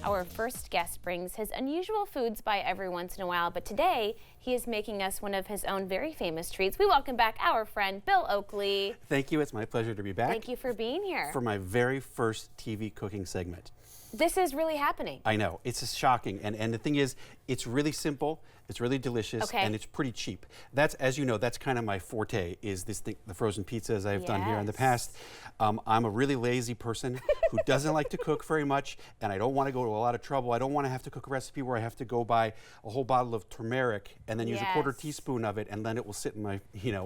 our first guest brings his unusual foods by every once in a while, but today he is making us one of his own very famous treats. We welcome back our friend Bill Oakley. Thank you. It's my pleasure to be back. Thank you for being here. For my very first TV cooking segment. This is really happening. I know. It's shocking. And the thing is, it's really simple, it's really delicious, and it's pretty cheap. That's, as you know, that's kind of my forte, is this thing, the frozen pizzas I've done here in the past. I'm a really lazy person who doesn't like to cook very much, and I don't want to go to a lot of trouble. I don't want to have to cook a recipe where I have to go buy a whole bottle of turmeric and then use a quarter teaspoon of it, and then it will sit in my,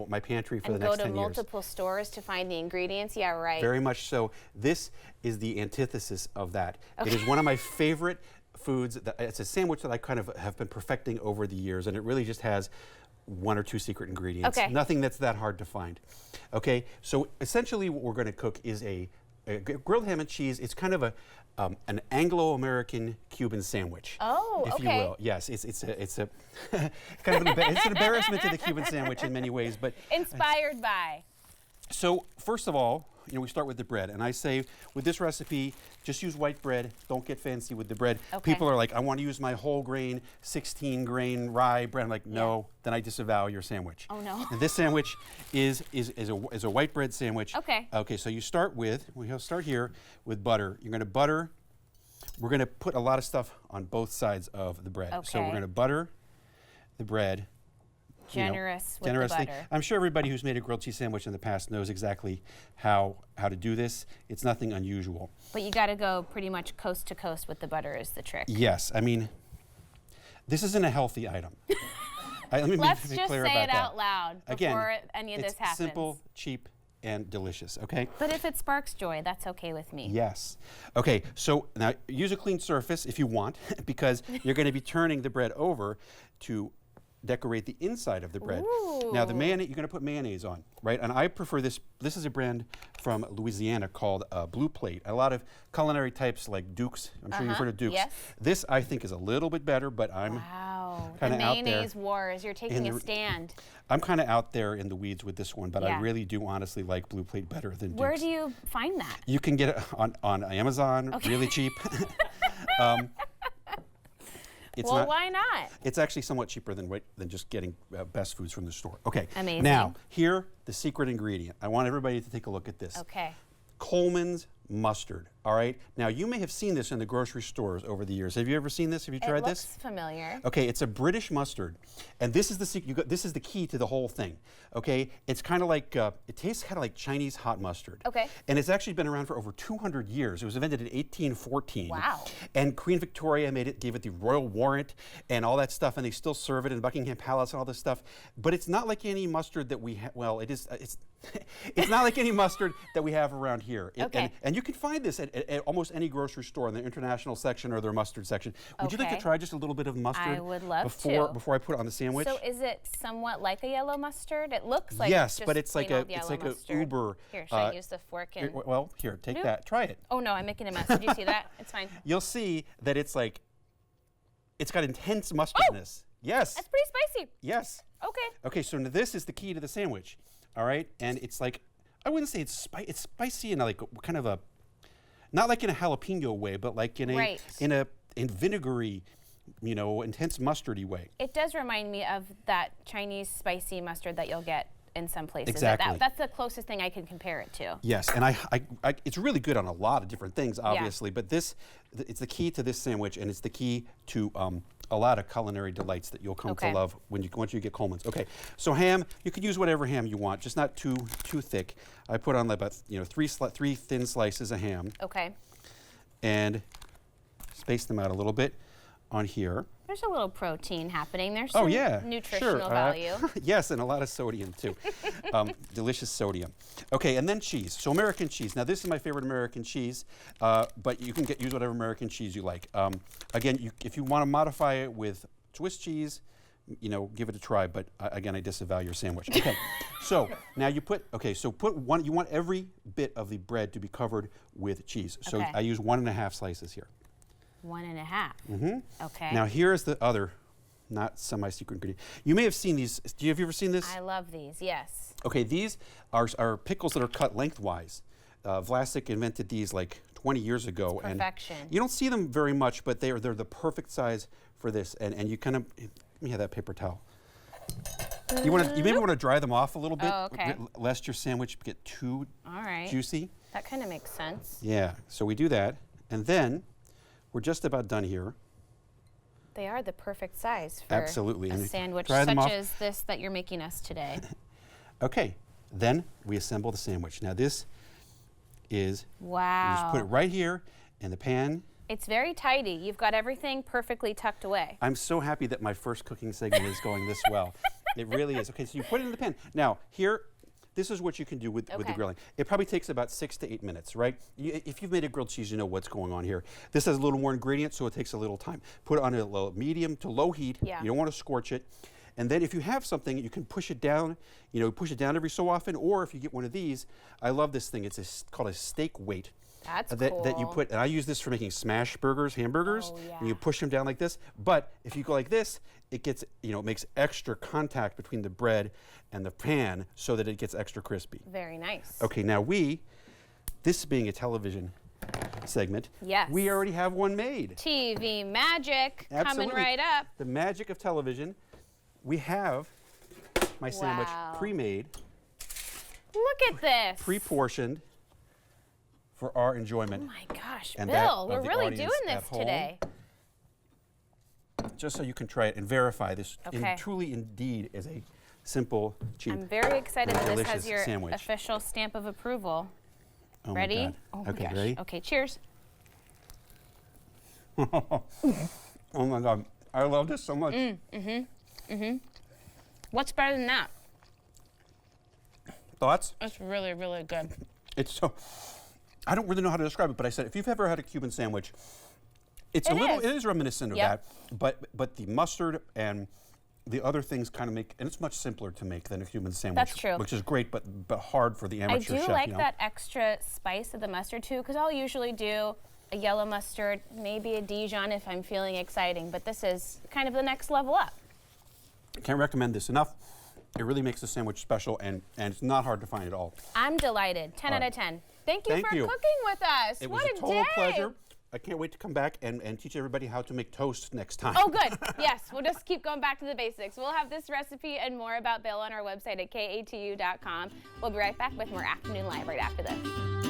my pantry for the next 10 years. And go to multiple stores to find the ingredients. Yeah, right. Very much so. This is the antithesis of that. It is one of my favorite foods. It's a sandwich that I kind of have been perfecting over the years, and it really just has one or two secret ingredients. Nothing that's that hard to find. Okay, so essentially what we're going to cook is a grilled ham and cheese. It's kind of an Anglo-American Cuban sandwich. Oh, if you will. Yes, it's a kind of it's an embarrassment to the Cuban sandwich in many ways, but inspired by. So first of all, we start with the bread, and I say with this recipe, just use white bread. Don't get fancy with the bread. People are like, I want to use my whole grain, 16 grain rye bread. I'm like, no, then I disavow your sandwich. Oh no. And this sandwich is a white bread sandwich. Okay, so you start with, we'll start here with butter. You're going to butter. We're going to put a lot of stuff on both sides of the bread. So we're going to butter the bread. Generously. The butter. I'm sure everybody who's made a grilled cheese sandwich in the past knows exactly how to do this. It's nothing unusual. But you got to go pretty much coast to coast with the butter is the trick. Yes, I mean, this isn't a healthy item. Let me Let's be just clear say about it out loud before any of this happens. It's simple, cheap, and delicious, okay? But if it sparks joy, that's okay with me. Yes. Okay, so now use a clean surface if you want, because you're going to be turning the bread over to decorate the inside of the bread. Ooh. Now the mayonnaise, you're going to put mayonnaise on, right? And I prefer this. This is a brand from Louisiana called Blue Plate. A lot of culinary types like Duke's. I'm sure you've heard of Duke's. Yes. This I think is a little bit better, but I'm kind of out there. Mayonnaise wars. You're taking a stand. I'm kind of out there in the weeds with this one, but I really do honestly like Blue Plate better than Duke's. Where do you find that? You can get it on Amazon, really cheap. Well, why not? It's actually somewhat cheaper than just getting best foods from the store. Okay. Amazing. Now, here, the secret ingredient. I want everybody to take a look at this. Okay. Coleman's mustard. All right. Now, you may have seen this in the grocery stores over the years. Have you ever seen this? Have you tried this? It looks familiar. Okay, it's a British mustard, and this is the this is the key to the whole thing. Okay, it's kind of like it tastes kind of like Chinese hot mustard. Okay. And it's actually been around for over 200 years. It was invented in 1814. Wow. And Queen Victoria gave it the royal warrant and all that stuff, and they still serve it in Buckingham Palace and all this stuff. But it's not like any mustard that we have. Well, it is. It's not like any mustard that we have around here. And you can find this at almost any grocery store in their international section or their mustard section. Would you like to try just a little bit of mustard? I would love before I put it on the sandwich? So is it somewhat like a yellow mustard? It looks like yes, but it's like a uber. Here, should I use the fork and? Well, here, take that. Try it. Oh no, I'm making a mess. Did you see that? It's fine. You'll see that it's got intense mustardness. Yes. That's pretty spicy. Yes. Okay. Okay, so now this is the key to the sandwich. All right, and it's like, I wouldn't say it's spicy in like kind of a, not like in a jalapeno way, but like in a vinegary, intense mustardy way. It does remind me of that Chinese spicy mustard that you'll get in some places. Exactly. That's the closest thing I can compare it to. Yes, and it's really good on a lot of different things, obviously, but it's the key to this sandwich, and it's the key to a lot of culinary delights that you'll come to love once you get Coleman's. Okay, so ham, you could use whatever ham you want, just not too thick. I put on about three thin slices of ham. Okay. And space them out a little bit on here. There's a little protein happening. There's some nutritional value. Yes, and a lot of sodium too. Delicious sodium. Okay, and then cheese. So American cheese. Now this is my favorite American cheese, but you can use whatever American cheese you like. Again, if you want to modify it with Swiss cheese, give it a try. But again, I disavow your sandwich. Okay, so now you put one. You want every bit of the bread to be covered with cheese. So I use 1.5 slices here. 1.5. Mm-hmm. Okay. Now here's the other, not semi-secret ingredient. You may have seen these. Have you ever seen this? I love these. Yes. Okay, these are pickles that are cut lengthwise. Vlasic invented these like 20 years ago. Perfection. And you don't see them very much, but they're the perfect size for this. And you kind of, let me have that paper towel. You maybe want to dry them off a little bit, lest your sandwich get too juicy. That kind of makes sense. Yeah, so we do that, and then we're just about done here. They are the perfect size for Absolutely. a And sandwich such as this that you're making us today. Okay, then we assemble the sandwich. Now this is, wow. you just put it right here in the pan. It's very tidy. You've got everything perfectly tucked away. I'm so happy that my first cooking segment is going this well. It really is. Okay, so you put it in the pan. Now here, this is what you can do with the grilling. It probably takes about 6 to 8 minutes, right? If you've made a grilled cheese, you know what's going on here. This has a little more ingredients, so it takes a little time. Put it on a medium to low heat. Yeah. You don't want to scorch it. And then if you have something, you can push it down, push it down every so often, or if you get one of these, I love this thing. It's called a steak weight. That's cool. That you put, and I use this for making smash burgers, hamburgers, and you push them down like this. But if you go like this, it gets, it makes extra contact between the bread and the pan so that it gets extra crispy. Very nice. Okay, now this being a television segment, we already have one made. TV magic coming right up. The magic of television. We have my sandwich pre-made. Look at this. Pre-portioned for our enjoyment. Oh my gosh, and Bill, we're really doing this today. Just so you can try it and verify this truly indeed is a simple, cheap, I'm very excited that this has your sandwich. official stamp of approval. Oh ready? My God. Oh my okay, gosh. ready? Okay, cheers. Oh my God, I love this so much. What's better than that? Thoughts? It's really, really good. It's so, I don't really know how to describe it, but I said if you've ever had a Cuban sandwich, it is reminiscent of that, but the mustard and the other things kind of make, and it's much simpler to make than a Cuban sandwich. That's true. Which is great, but hard for the amateur chef. I do like that extra spice of the mustard too, because I'll usually do a yellow mustard, maybe a Dijon if I'm feeling exciting, but this is kind of the next level up. Can't recommend this enough. It really makes the sandwich special, and it's not hard to find at all. I'm delighted. 10 out of 10. Thank you for cooking with us. It was a total pleasure. I can't wait to come back and teach everybody how to make toast next time. Oh, good. Yes, we'll just keep going back to the basics. We'll have this recipe and more about Bill on our website at katu.com. We'll be right back with more Afternoon Live right after this.